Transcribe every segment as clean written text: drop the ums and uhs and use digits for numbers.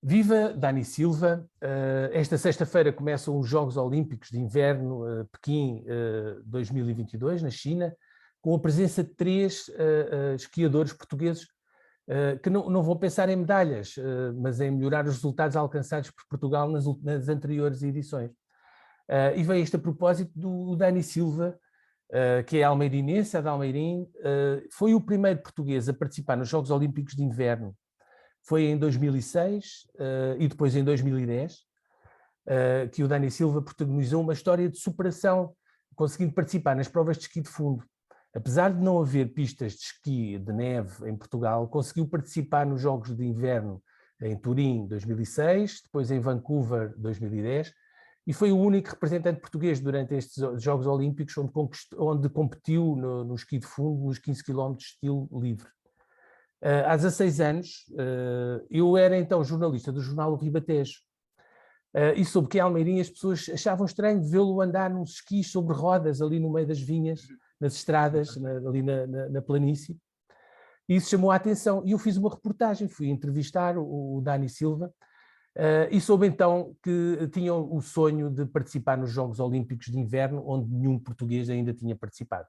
Viva Dani Silva! Esta sexta-feira começam os Jogos Olímpicos de Inverno Pequim 2022, na China, com a presença de três esquiadores portugueses que não vão pensar em medalhas, mas em melhorar os resultados alcançados por Portugal nas anteriores edições. E veio este a propósito do Dani Silva, que é almeirinense, é de Almeirim, foi o primeiro português a participar nos Jogos Olímpicos de Inverno. Foi em 2006 e depois em 2010 que o Dani Silva protagonizou uma história de superação, conseguindo participar nas provas de esqui de fundo. Apesar de não haver pistas de esqui de neve em Portugal, conseguiu participar nos Jogos de Inverno em Turim 2006, depois em Vancouver 2010, e foi o único representante português durante estes Jogos Olímpicos onde competiu no esqui de fundo, nos 15 km de estilo livre. Há 16 anos, eu era então jornalista do jornal O Ribatejo e soube que em Almeirim as pessoas achavam estranho vê-lo andar nos esquis sobre rodas ali no meio das vinhas, nas estradas, ali na planície. E isso chamou a atenção e eu fiz uma reportagem, fui entrevistar o Dani Silva e soube então que tinham o sonho de participar nos Jogos Olímpicos de Inverno, onde nenhum português ainda tinha participado.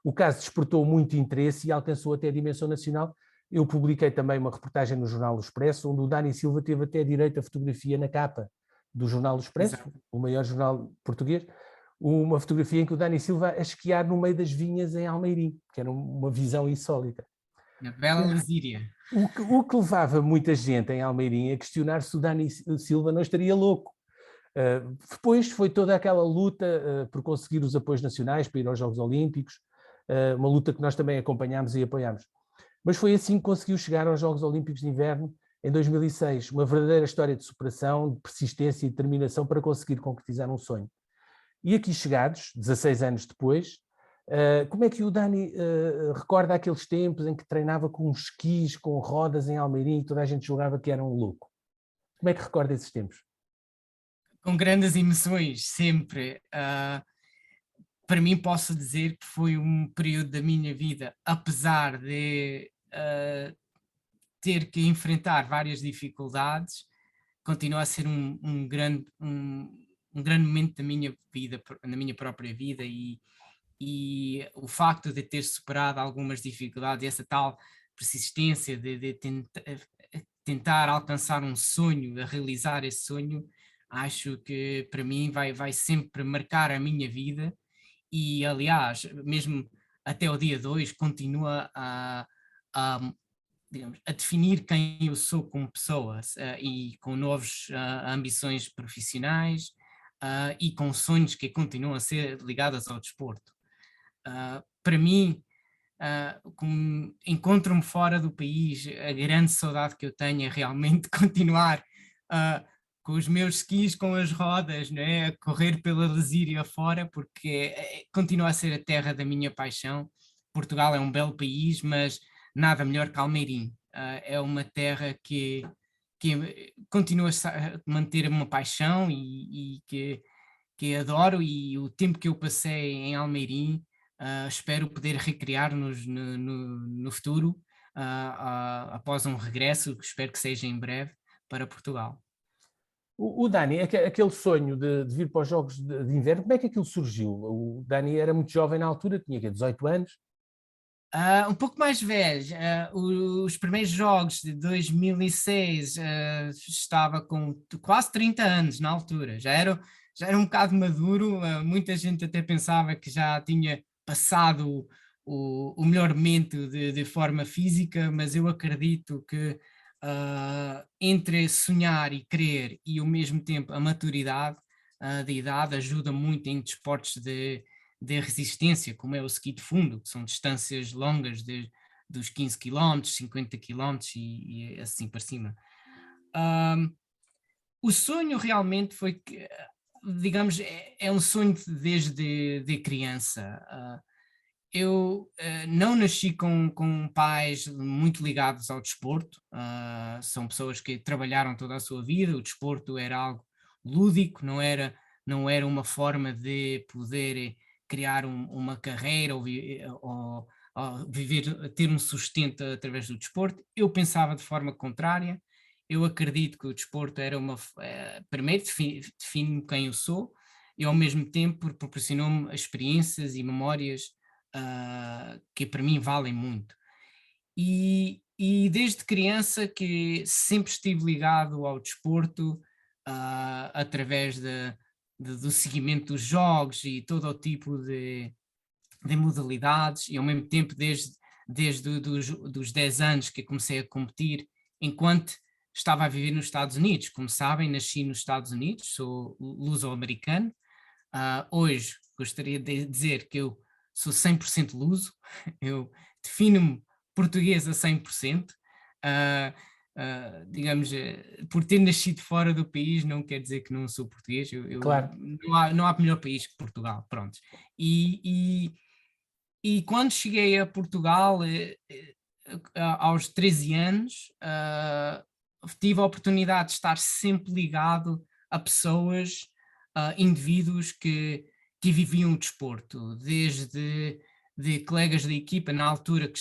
O caso despertou muito interesse e alcançou até a dimensão nacional. Eu publiquei também uma reportagem no Jornal do Expresso, onde o Dani Silva teve até direito a fotografia na capa do Jornal do Expresso, exato, o maior jornal português, uma fotografia em que o Dani Silva a esquiar no meio das vinhas em Almeirim, que era uma visão insólita. Na bela Lesíria. O que levava muita gente em Almeirim a questionar se o Dani Silva não estaria louco. Depois foi toda aquela luta por conseguir os apoios nacionais para ir aos Jogos Olímpicos, uma luta que nós também acompanhámos e apoiámos. Mas foi assim que conseguiu chegar aos Jogos Olímpicos de Inverno em 2006, uma verdadeira história de superação, de persistência e determinação para conseguir concretizar um sonho. E aqui chegados, 16 anos depois, como é que o Dani recorda aqueles tempos em que treinava com uns esquis, com rodas em Almeirim e toda a gente julgava que era um louco? Como é que recorda esses tempos? Com grandes emoções, sempre. Para mim posso dizer que foi um período da minha vida, apesar de ter que enfrentar várias dificuldades, continua a ser um grande momento da minha vida, na minha própria vida, e o facto de ter superado algumas dificuldades, essa tal persistência de tentar alcançar um sonho, de realizar esse sonho, acho que para mim vai sempre marcar a minha vida. E aliás, mesmo até o dia 2 continua digamos, a definir quem eu sou como pessoa, e com novas ambições profissionais, e com sonhos que continuam a ser ligados ao desporto. Para mim, como encontro-me fora do país, a grande saudade que eu tenho é realmente continuar com os meus skis, com as rodas, não é? A correr pela Lesíria fora, porque continua a ser a terra da minha paixão. Portugal é um belo país, mas nada melhor que Almeirim. É uma terra que continua a manter uma paixão e que adoro, e o tempo que eu passei em Almeirim espero poder recriar no futuro, após um regresso, que espero que seja em breve, para Portugal. O Dani, aquele sonho de vir para os Jogos de Inverno, como é que aquilo surgiu? O Dani era muito jovem na altura, tinha 18 anos. Um pouco mais velho, os primeiros jogos de 2006, estava com quase 30 anos na altura, já era um bocado maduro, muita gente até pensava que já tinha passado o melhor momento de forma física, mas eu acredito que entre sonhar e querer e ao mesmo tempo a maturidade de idade ajuda muito em desportos de resistência, como é o ski de fundo, que são distâncias longas dos 15 km, 50 km e assim para cima. O sonho realmente foi que, digamos, é um sonho desde criança. Eu não nasci com pais muito ligados ao desporto, são pessoas que trabalharam toda a sua vida, o desporto era algo lúdico, não era uma forma de poder criar uma carreira ou viver, ter um sustento através do desporto. Eu pensava de forma contrária, eu acredito que o desporto era primeiro define quem eu sou, e ao mesmo tempo proporcionou-me experiências e memórias que para mim valem muito. E desde criança que sempre estive ligado ao desporto, através do seguimento dos jogos e todo o tipo de modalidades, e ao mesmo tempo desde dos 10 anos que comecei a competir, enquanto estava a viver nos Estados Unidos. Como sabem, nasci nos Estados Unidos, sou luso-americano. Hoje gostaria de dizer que eu sou 100% luso, eu defino-me português a 100%. Digamos, por ter nascido fora do país não quer dizer que não sou português, Claro. não há melhor país que Portugal, pronto. E quando cheguei a Portugal, aos 13 anos, tive a oportunidade de estar sempre ligado a pessoas, indivíduos que viviam o desporto, desde de colegas da equipa, na altura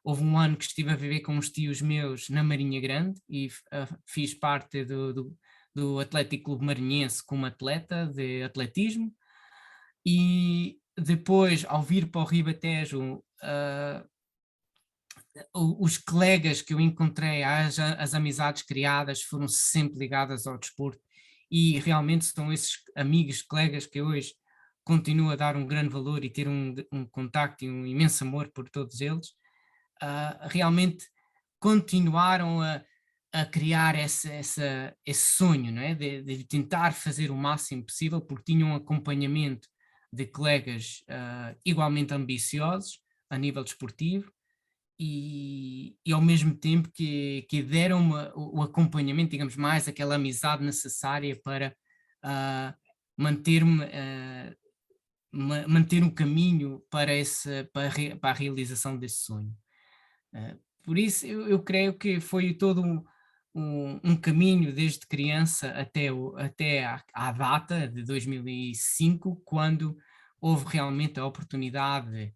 houve um ano que estive a viver com uns tios meus na Marinha Grande e fiz parte do Atlético Clube Marinhense como atleta de atletismo, e depois, ao vir para o Ribatejo, os colegas que eu encontrei, as amizades criadas foram sempre ligadas ao desporto, e realmente são esses amigos, colegas que hoje continuo a dar um grande valor e ter um contacto e um imenso amor por todos eles. Realmente continuaram a criar esse sonho, não é? De tentar fazer o máximo possível, porque tinham um acompanhamento de colegas igualmente ambiciosos a nível desportivo, e ao mesmo tempo que deram o acompanhamento, digamos, mais aquela amizade necessária para manter-me, manter um caminho para a realização desse sonho. Por isso, eu creio que foi todo um caminho desde criança até à data de 2005, quando houve realmente a oportunidade,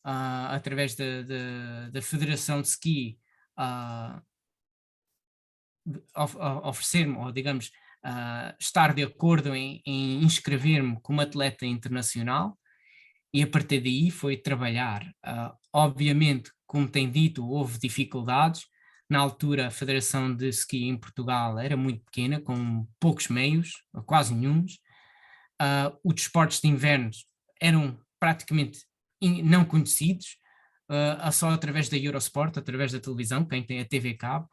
através da Federação de Ski, oferecer-me, ou digamos, estar de acordo em inscrever-me como atleta internacional, e a partir daí foi trabalhar. Obviamente, como tem dito, houve dificuldades. Na altura, a Federação de Ski em Portugal era muito pequena, com poucos meios, quase nenhuns. Os desportos de inverno eram praticamente não conhecidos, só através da Eurosport, através da televisão. Quem tem a TV Cabo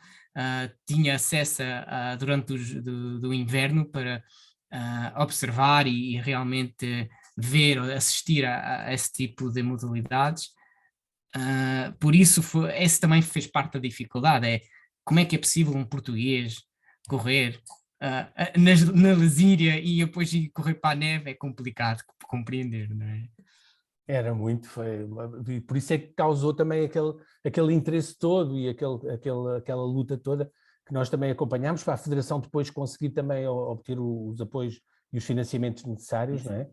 tinha acesso durante do inverno para observar e realmente ver ou assistir a esse tipo de modalidades. Por isso esse também fez parte da dificuldade, é como é que é possível um português correr na Lesíria e depois ir correr para a neve. É complicado compreender, não é? Era muito, e por isso é que causou também aquele interesse todo e aquela luta toda que nós também acompanhámos, para a Federação depois conseguir também obter os apoios e os financiamentos necessários, não é?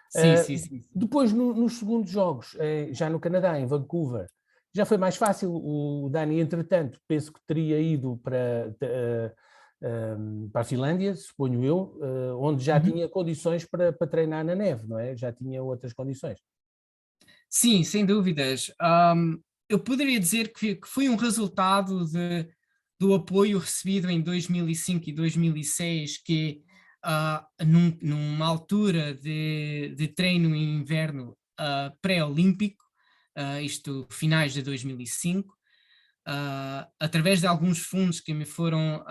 Sim, sim, sim. Depois, nos segundos jogos, já no Canadá, em Vancouver, já foi mais fácil. O Dani, entretanto, penso que teria ido para a Finlândia, suponho eu, onde já tinha condições para treinar na neve, não é? Já tinha outras condições. Sim, sem dúvidas. Eu poderia dizer que foi um resultado do apoio recebido em 2005 e 2006, que numa altura de treino em inverno pré-olímpico, isto finais de 2005, através de alguns fundos que me foram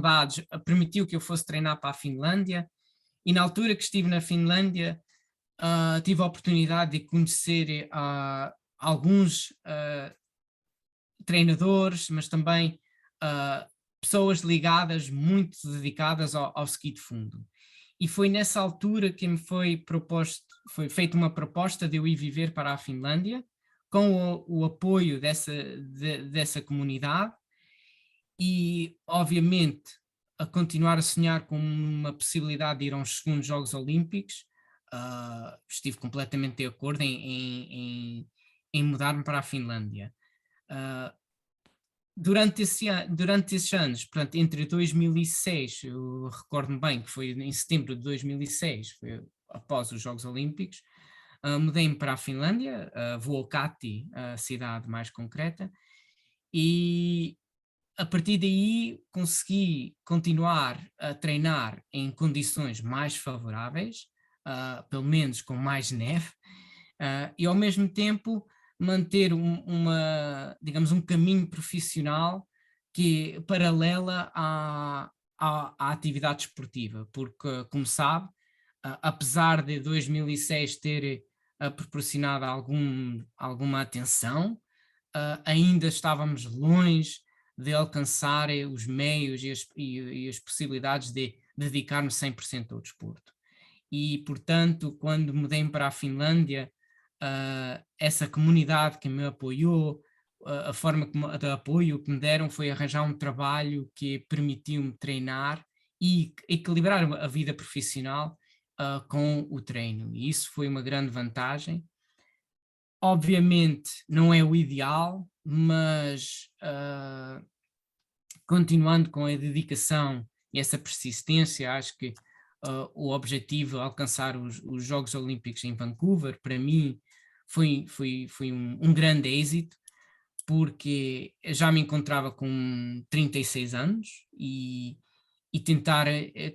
dados, permitiu que eu fosse treinar para a Finlândia, e na altura que estive na Finlândia, tive a oportunidade de conhecer alguns treinadores, mas também pessoas ligadas, muito dedicadas ao ski de fundo. E foi nessa altura que me foi feita uma proposta de eu ir viver para a Finlândia, com o apoio dessa comunidade, e obviamente a continuar a sonhar com uma possibilidade de ir aos segundos Jogos Olímpicos. Estive completamente de acordo em mudar-me para a Finlândia. durante esses anos, portanto, entre 2006, eu recordo-me bem que foi em setembro de 2006, foi após os Jogos Olímpicos, mudei-me para a Finlândia, Vuokatti, a cidade mais concreta, e a partir daí consegui continuar a treinar em condições mais favoráveis, pelo menos com mais neve, e ao mesmo tempo manter digamos, um caminho profissional que é paralela à atividade esportiva, porque, como sabe, apesar de 2006 ter proporcionado alguma atenção, ainda estávamos longe de alcançar os meios e as possibilidades de dedicar-me 100% ao desporto. E, portanto, quando mudei para a Finlândia, essa comunidade que me apoiou, a forma de apoio que me deram foi arranjar um trabalho que permitiu-me treinar e equilibrar a vida profissional com o treino. E isso foi uma grande vantagem. Obviamente não é o ideal, mas continuando com a dedicação e essa persistência, acho que o objetivo de alcançar os Jogos Olímpicos em Vancouver, para mim, foi um grande êxito, porque eu já me encontrava com 36 anos e tentar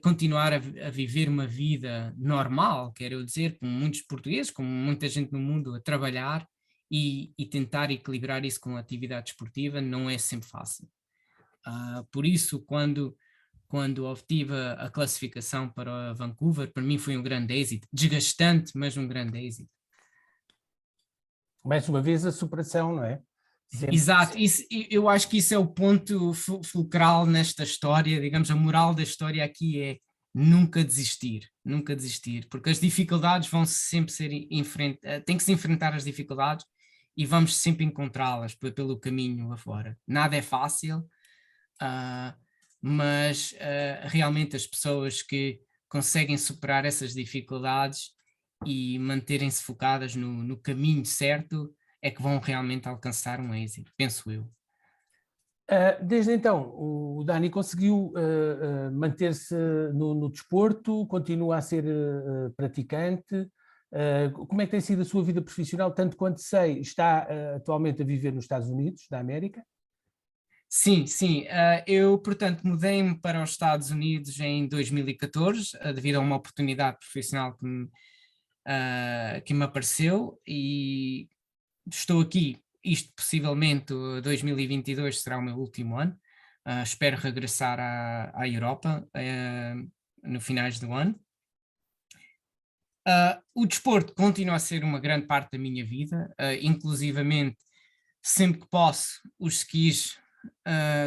continuar a viver uma vida normal, quero dizer, como muitos portugueses, como muita gente no mundo, a trabalhar e tentar equilibrar isso com a atividade esportiva não é sempre fácil. Por isso, quando obtive a classificação para Vancouver, para mim foi um grande êxito, desgastante, mas um grande êxito. Mais uma vez a superação, não é? Sempre. Exato, eu acho que isso é o ponto fulcral nesta história, digamos, a moral da história aqui é nunca desistir, porque as dificuldades vão sempre ser tem que se enfrentar as dificuldades e vamos sempre encontrá-las pelo caminho afora. Nada é fácil, mas realmente as pessoas que conseguem superar essas dificuldades e manterem-se focadas no caminho certo é que vão realmente alcançar um êxito, penso eu. Desde então, o Dani conseguiu manter-se no desporto, continua a ser praticante. Como é que tem sido a sua vida profissional? Tanto quanto sei, está atualmente a viver nos Estados Unidos da América? Sim, sim. Eu, portanto, mudei-me para os Estados Unidos em 2014, devido a uma oportunidade profissional que me apareceu, e estou aqui. Isto possivelmente 2022 será o meu último ano. Espero regressar à Europa no finais do ano. O desporto continua a ser uma grande parte da minha vida, inclusivamente sempre que posso os skis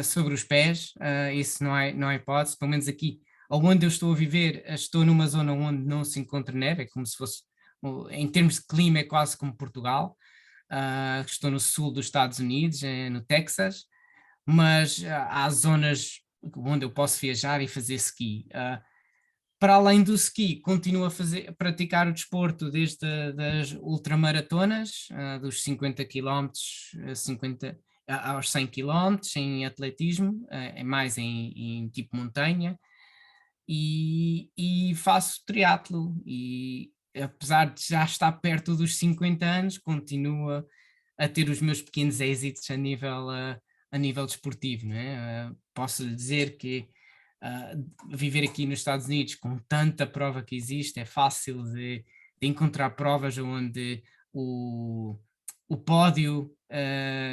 sobre os pés, isso não é hipótese, pelo menos aqui onde eu estou a viver, estou numa zona onde não se encontra neve, é como se fosse, em termos de clima é quase como Portugal. Estou no sul dos Estados Unidos, no Texas, mas há zonas onde eu posso viajar e fazer ski. Para além do ski, continuo a praticar o desporto desde das ultramaratonas, dos 50 km aos 100 km em atletismo, mais em tipo montanha, e faço triatlo, e apesar de já estar perto dos 50 anos, continuo a ter os meus pequenos êxitos a nível desportivo, não é? Posso lhe dizer que viver aqui nos Estados Unidos com tanta prova que existe, é fácil de encontrar provas onde o pódio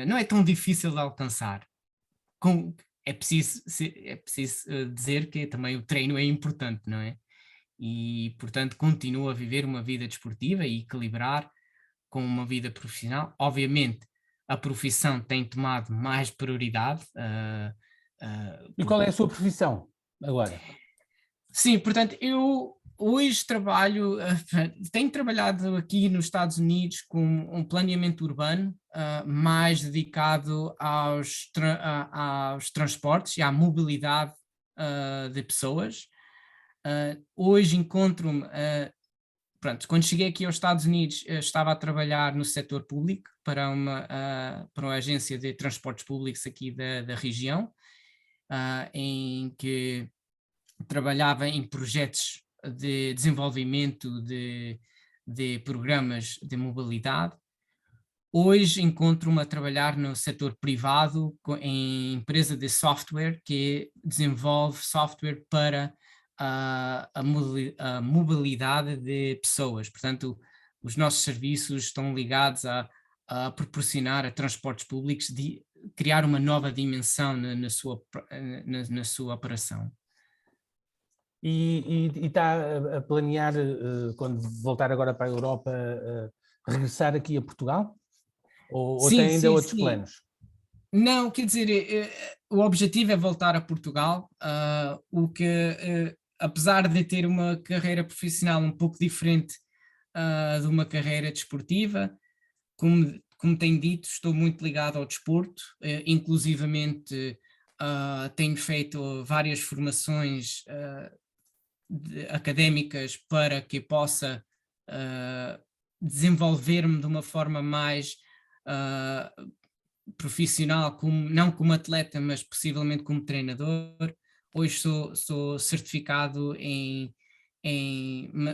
não é tão difícil de alcançar. É preciso dizer que também o treino é importante, não é? E, portanto, continuo a viver uma vida desportiva e equilibrar com uma vida profissional. Obviamente, a profissão tem tomado mais prioridade. E qual é a sua profissão agora? Sim, portanto, eu hoje tenho trabalhado aqui nos Estados Unidos com um planeamento urbano mais dedicado aos transportes e à mobilidade de pessoas. Hoje encontro-me pronto, quando cheguei aqui aos Estados Unidos, estava a trabalhar no setor público para uma agência de transportes públicos aqui da região, em que trabalhava em projetos de desenvolvimento de programas de mobilidade. Hoje encontro-me a trabalhar no setor privado, em empresa de software que desenvolve software para a mobilidade de pessoas. Portanto, os nossos serviços estão ligados a proporcionar a transportes públicos, de criar uma nova dimensão na sua operação. E está a planear, quando voltar agora para a Europa, regressar aqui a Portugal? Ou tem ainda outros planos? Não, quer dizer, o objetivo é voltar a Portugal, apesar de ter uma carreira profissional um pouco diferente de uma carreira desportiva, como tenho dito, estou muito ligado ao desporto, inclusivamente tenho feito várias formações académicas para que possa desenvolver-me de uma forma mais profissional, não como atleta, mas possivelmente como treinador. Hoje sou certificado em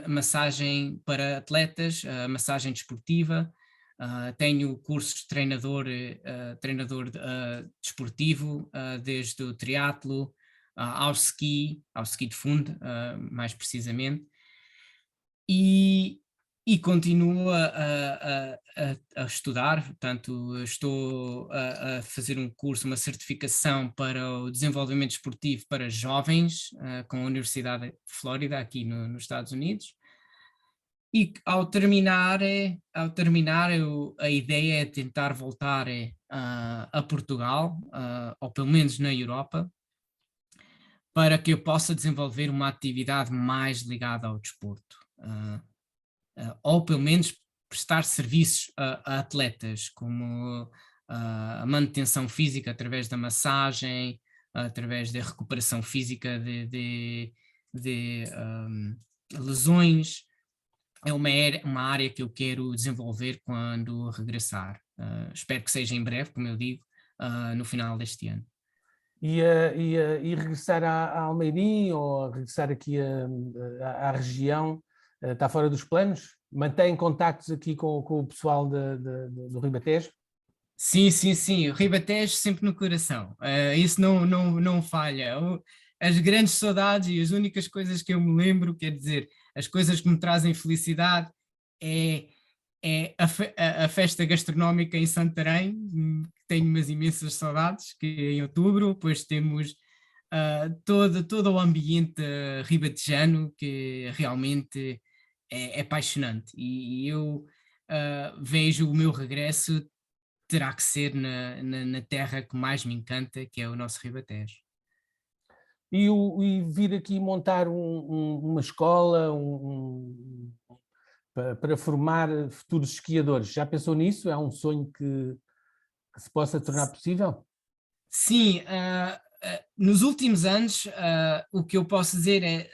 massagem para atletas, massagem desportiva. Tenho cursos de treinador desportivo, desde o triatlo ao ski de fundo, mais precisamente. E continuo a estudar, portanto estou a fazer um curso, uma certificação para o desenvolvimento esportivo para jovens, com a Universidade de Flórida, aqui nos Estados Unidos. E ao terminar, a ideia é tentar voltar a Portugal, ou pelo menos na Europa, para que eu possa desenvolver uma atividade mais ligada ao desporto. Ou pelo menos prestar serviços a atletas, como a manutenção física através da massagem, através da recuperação física de lesões. É uma área que eu quero desenvolver quando regressar. Espero que seja em breve, como eu digo, no final deste ano. E regressar a Almeirim, ou regressar aqui à região, está fora dos planos? Mantém contactos aqui com o pessoal do Ribatejo? Sim, o Ribatejo sempre no coração, isso não falha. As grandes saudades e as únicas coisas que eu me lembro, quer dizer, as coisas que me trazem felicidade é a festa gastronómica em Santarém, tenho umas imensas saudades, que é em outubro. Depois temos todo o ambiente ribatejano, que realmente é apaixonante, e eu vejo o meu regresso terá que ser na terra que mais me encanta, que é o nosso Ribatejo. E vir aqui montar uma escola para formar futuros esquiadores, já pensou nisso? É um sonho que se possa tornar possível? Sim, nos últimos anos, o que eu posso dizer é,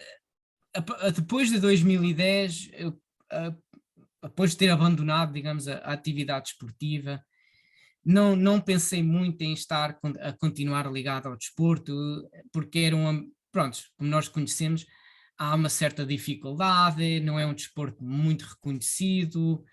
depois de 2010, depois de ter abandonado, digamos, a atividade esportiva, não pensei muito em estar a continuar ligado ao desporto, porque pronto, como nós conhecemos, há uma certa dificuldade, não é um desporto muito reconhecido,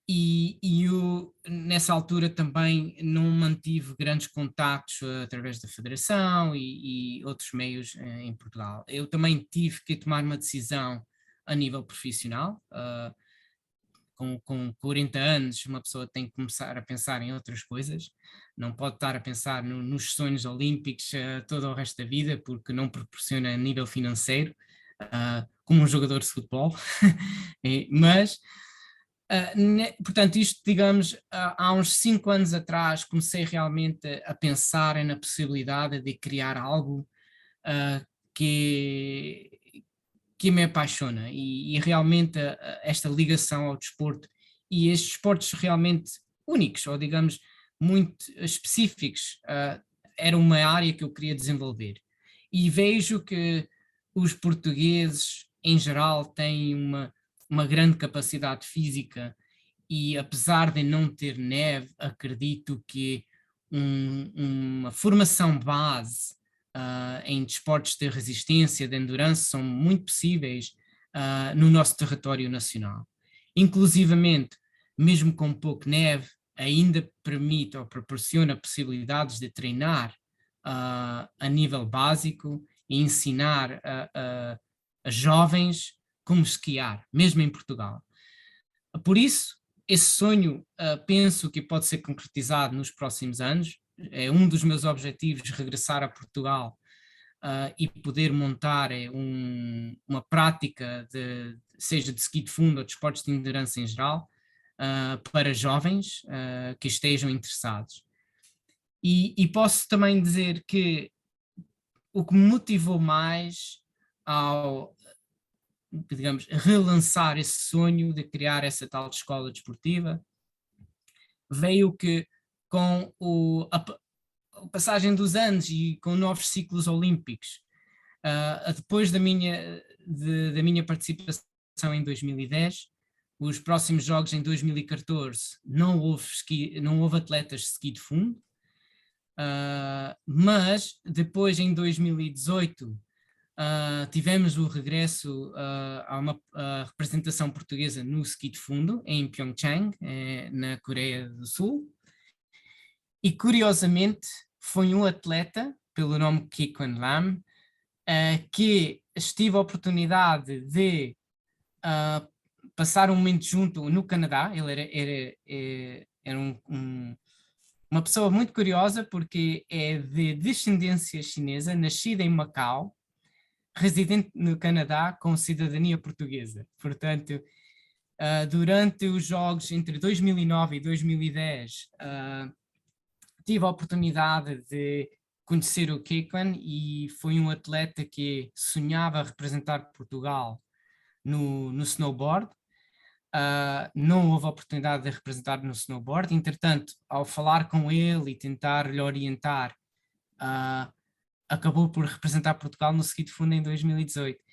e eu nessa altura também não mantive grandes contactos através da Federação e outros meios em Portugal. Eu também tive que tomar uma decisão a nível profissional. Com 40 anos, uma pessoa tem que começar a pensar em outras coisas, não pode estar a pensar nos sonhos olímpicos todo o resto da vida, porque não proporciona a nível financeiro, como um jogador de futebol. Mas, portanto, isto, digamos, há uns 5 anos atrás, comecei realmente a pensar na possibilidade de criar algo que me apaixona, e realmente esta ligação ao desporto e estes esportes realmente únicos, ou digamos muito específicos, era uma área que eu queria desenvolver. E vejo que os portugueses em geral, têm uma grande capacidade física e, apesar de não ter neve, acredito que uma formação base em desportos de resistência, de endurance, são muito possíveis no nosso território nacional. Inclusivamente, mesmo com pouco neve, ainda permite ou proporciona possibilidades de treinar a nível básico e ensinar a jovens como esquiar, mesmo em Portugal. Por isso, esse sonho penso que pode ser concretizado nos próximos anos. É um dos meus objetivos regressar a Portugal e poder montar uma prática, seja de ski de fundo ou de esportes de endurance em geral, para jovens que estejam interessados. E posso também dizer que o que me motivou mais ao, digamos, relançar esse sonho de criar essa tal escola desportiva veio que com a passagem dos anos e com novos ciclos olímpicos, depois da minha participação em 2010, os próximos jogos em 2014 não houve atletas de ski de fundo, mas depois em 2018 tivemos o regresso a uma representação portuguesa no ski de fundo em Pyeongchang, na Coreia do Sul, e curiosamente foi um atleta pelo nome Kikwan Lam que tive a oportunidade de passar um momento junto no Canadá. Ele era uma pessoa muito curiosa porque é de descendência chinesa, nascida em Macau, residente no Canadá com cidadania portuguesa. Portanto, durante os jogos entre 2009 e 2010, tive a oportunidade de conhecer o Kikwan e foi um atleta que sonhava representar Portugal no snowboard. Não houve a oportunidade de representar no snowboard, entretanto, ao falar com ele e tentar lhe orientar, acabou por representar Portugal no ski de fundo em 2018.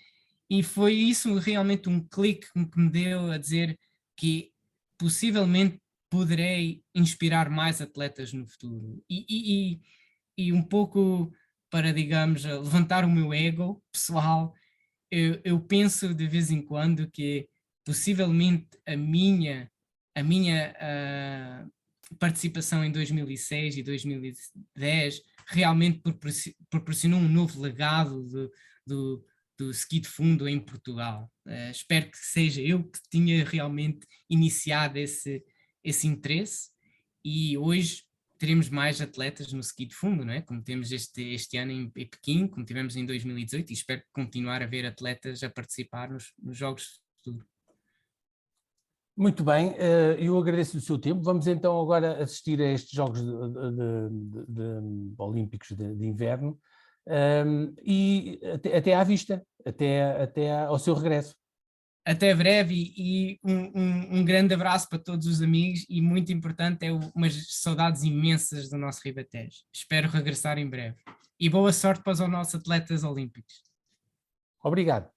E foi isso realmente um clique que me deu a dizer que possivelmente poderei inspirar mais atletas no futuro. E um pouco para, digamos, levantar o meu ego pessoal, eu penso de vez em quando que possivelmente a minha participação em 2006 e 2010 realmente proporcionou um novo legado do ski de fundo em Portugal. Espero que seja eu que tinha realmente iniciado esse interesse, e hoje teremos mais atletas no ski de fundo, não é? Como temos este ano em Pequim, como tivemos em 2018, e espero continuar a ver atletas a participar nos Jogos de Futuro. Muito bem, eu agradeço o seu tempo. Vamos então agora assistir a estes Jogos Olímpicos de Inverno, e até à vista, até ao seu regresso. Até breve, e um grande abraço para todos os amigos, e muito importante, umas saudades imensas do nosso Ribatejo. Espero regressar em breve. E boa sorte para os nossos atletas olímpicos. Obrigado.